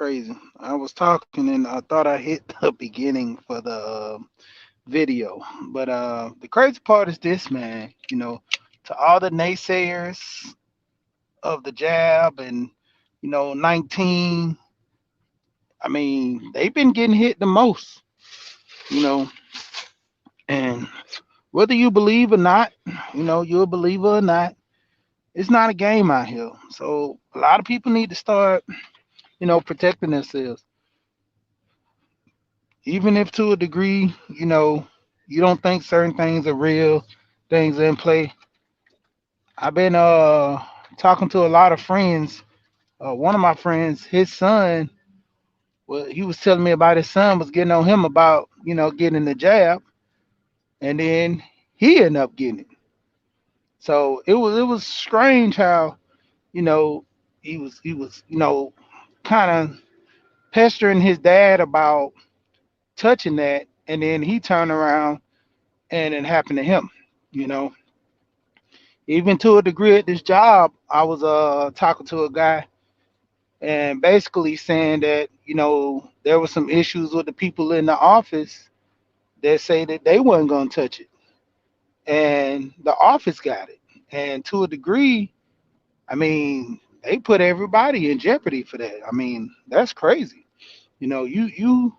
crazy. I was talking and I thought I hit the beginning for the video, but the crazy part is this, man. To all the naysayers of the jab and 19. I mean, they've been getting hit the most. You know, and whether you believe or not, you're a believer or not, it's not a game out here. So a lot of people need to start, protecting themselves, even if to a degree, you don't think certain things are real, things in play. I've been talking to a lot of friends. One of my friends, his son, well, he was telling me about his son was getting on him about, getting the jab, and then he ended up getting it. So it was strange how, you know, he was, kind of pestering his dad about touching that, and then he turned around and it happened to him. You know, even to a degree at this job, I was talking to a guy and basically saying that there was some issues with the people in the office that say that they wasn't gonna touch it, and the office got it. And to a degree, I mean, they put everybody in jeopardy for that. I mean, that's crazy. You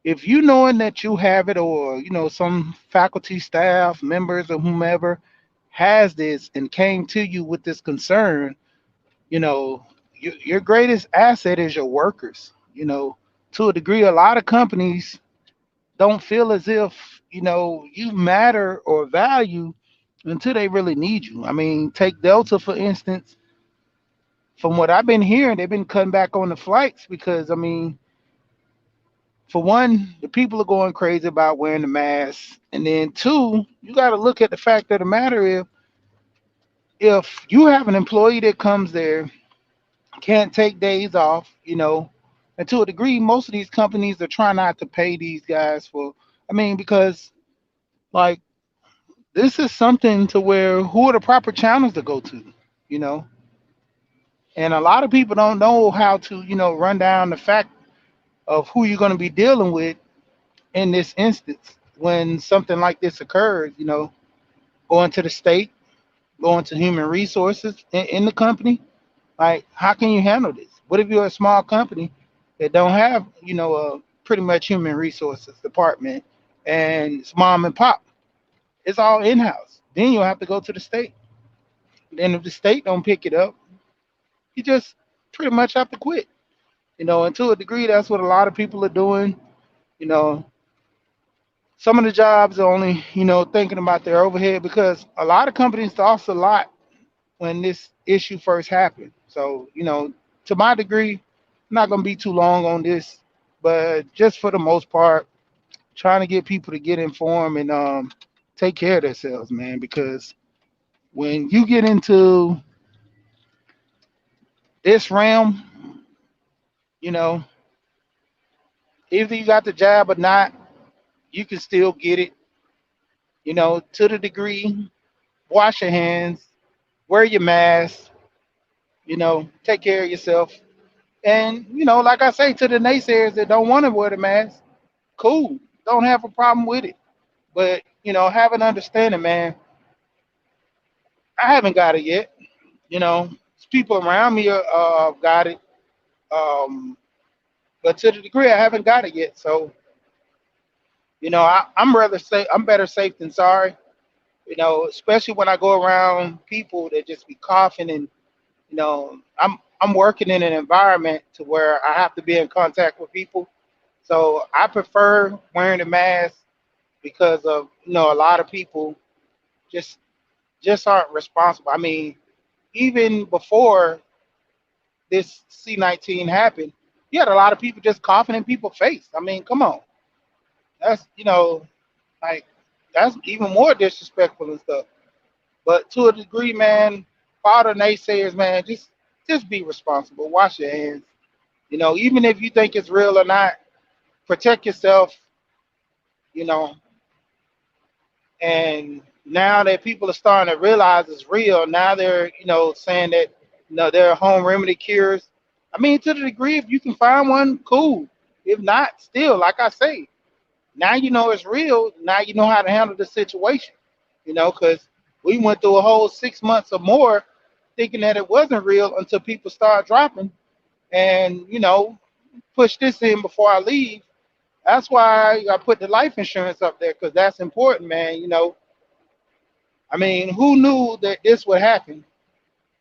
if you knowing that you have it, or some faculty, staff members, or whomever has this and came to you with this concern, you know your greatest asset is your workers. To a degree, a lot of companies don't feel as if you matter or value until they really need you. I mean, take Delta for instance. From what I've been hearing, they've been cutting back on the flights because, I mean, for one, the people are going crazy about wearing the mask, and then two, you got to look at the fact of the matter is, if you have an employee that comes there, can't take days off, and to a degree, most of these companies are trying not to pay these guys for. I mean, because like this is something to where who are the proper channels to go to, you know, and a lot of people don't know how to, run down the fact of who you're going to be dealing with in this instance when something like this occurs. Going to the state, going to human resources in the company. Like, how can you handle this? What if you're a small company that don't have, pretty much human resources department, and it's mom and pop? It's all in house. Then you'll have to go to the state. Then if the state don't pick it up, you just pretty much have to quit. And to a degree, that's what a lot of people are doing. You know, some of the jobs are only, thinking about their overhead because a lot of companies lost a lot when this issue first happened. So, to my degree, I'm not going to be too long on this, but just for the most part, trying to get people to get informed and take care of themselves, man, because when you get into this realm, you know, either you got the job or not, you can still get it, to the degree, wash your hands, wear your mask, take care of yourself. And, like I say to the naysayers that don't want to wear the mask, cool. Don't have a problem with it. But, have an understanding, man. I haven't got it yet. People around me got it. Um, but to the degree I haven't got it yet. So, I'm rather safe. I'm better safe than sorry. Especially when I go around people that just be coughing, and I'm working in an environment to where I have to be in contact with people. So I prefer wearing a mask because of a lot of people just aren't responsible. I mean, even before this C-19 happened, you had a lot of people just coughing in people's face. I mean, come on, that's like that's even more disrespectful and stuff. But to a degree, man, all the naysayers, man, just be responsible. Wash your hands. Even if you think it's real or not, protect yourself. You know, and now that people are starting to realize it's real, now they're saying that there are home remedy cures. I mean, to the degree if you can find one, cool. If not, still, like I say, now you know it's real. Now you know how to handle the situation. Because we went through a whole 6 months or more thinking that it wasn't real until people start dropping. And push this in before I leave. That's why I put the life insurance up there because that's important, man. I mean, who knew that this would happen?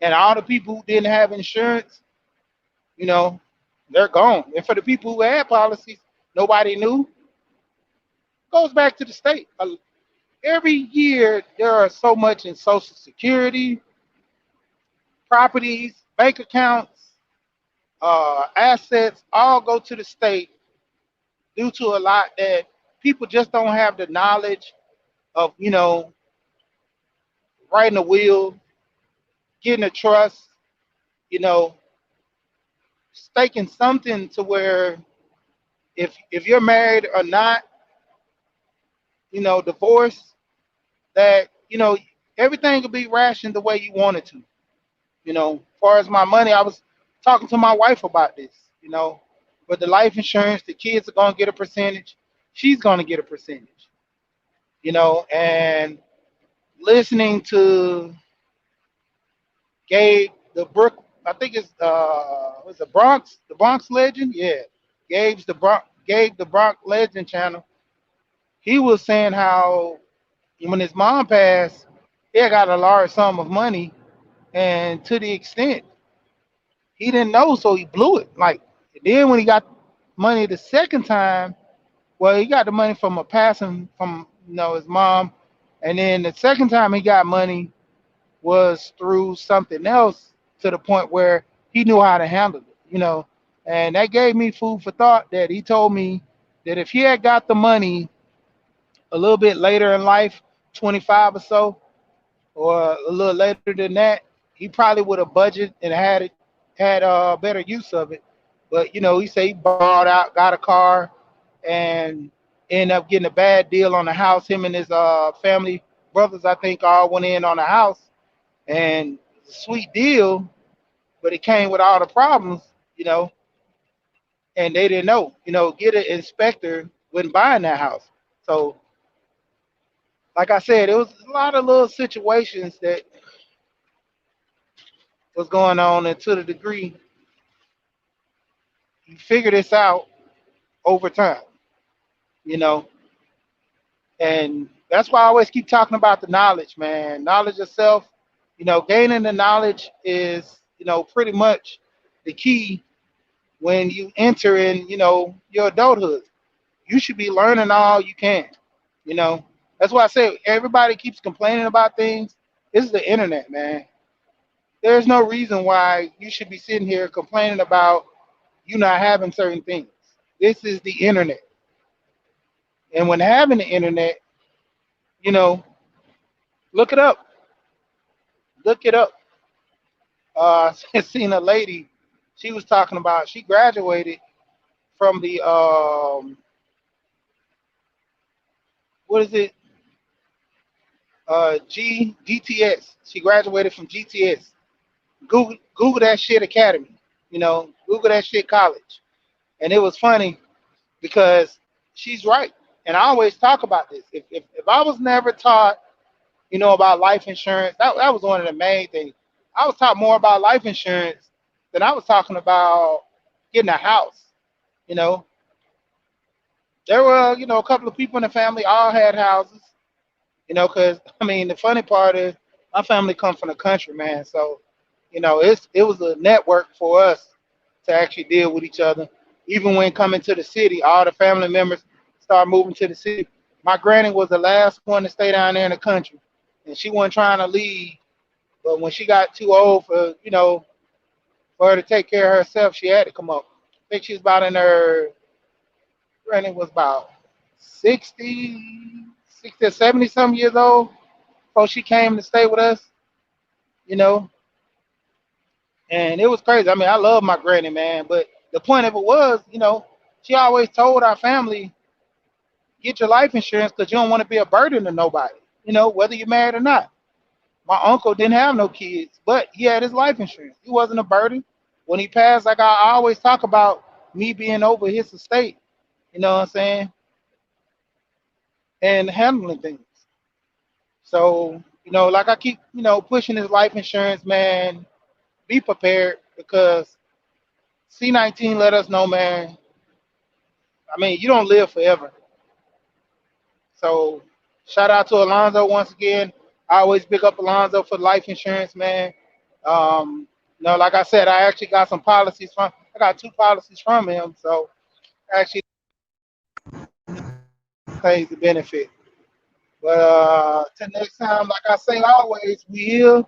And all the people who didn't have insurance, you know, they're gone. And for the people who had policies, nobody knew. Goes back to the state. Every year there are so much in Social Security, properties, bank accounts, assets, all go to the state due to a lot that people just don't have the knowledge of, writing a will, getting a trust, you know, staking something to where if you're married or not, divorced, that everything could be rationed the way you want it to. As far as my money, I was talking to my wife about this. But the life insurance, the kids are gonna get a percentage. She's gonna get a percentage. And listening to Gabe the Brook, I think it's was the Bronx Legend, yeah. Gabe the Bronx Legend channel. He was saying how when his mom passed, he had got a large sum of money, and to the extent he didn't know, so he blew it. Like then when he got money the second time, well, he got the money from a passing from his mom, and then the second time he got money was through something else to the point where he knew how to handle it. And that gave me food for thought. That he told me that if he had got the money a little bit later in life, 25 or so, or a little later than that, he probably would have budgeted and had better use of it. But he said he bought out, got a car, and ended up getting a bad deal on the house. Him and his family brothers, I think, all went in on the house, and sweet deal, but it came with all the problems, you know, and they didn't know. Get an inspector when buying that house. So, like I said, it was a lot of little situations that was going on, and to the degree you figure this out over time, you know, and that's why I always keep talking about the knowledge, man. Knowledge yourself, gaining the knowledge is, pretty much the key when you enter in, your adulthood. You should be learning all you can, you know. That's why I say everybody keeps complaining about things. This is the internet, man. There's no reason why you should be sitting here complaining about you not having certain things. This is the internet. And when having the internet, you know, look it up. Look it up. I seen a lady, she was talking about she graduated from the what is it? GTS. She graduated from GTS. Google that shit academy. Google that shit college. And it was funny because she's right. And I always talk about this. If I was never taught, about life insurance, that was one of the main things. I was taught more about life insurance than I was talking about getting a house. You know, there were, a couple of people in the family all had houses, because I mean, the funny part is my family comes from the country, man. So, it was a network for us to actually deal with each other. Even when coming to the city, all the family members start moving to the city. My granny was the last one to stay down there in the country, and she wasn't trying to leave. But when she got too old for, for her to take care of herself, she had to come up. I think she was about in her, granny was about 60, 60 or 70 some years old before she came to stay with us, you know. And it was crazy. I mean, I love my granny, man. But the point of it was, she always told our family, get your life insurance because you don't want to be a burden to nobody, whether you're married or not. My uncle didn't have no kids, but he had his life insurance. He wasn't a burden. when he passed, like I always talk about me being over his estate, you know what I'm saying, and handling things. So, like I keep, pushing this life insurance, man, be prepared because C19 let us know, man. I mean, you don't live forever. So, shout out to Alonzo once again. I always pick up Alonzo for life insurance, man. Like I said, I actually got some policies from. I got two policies from him, so actually things to benefit. But till next time, like I say always, we here.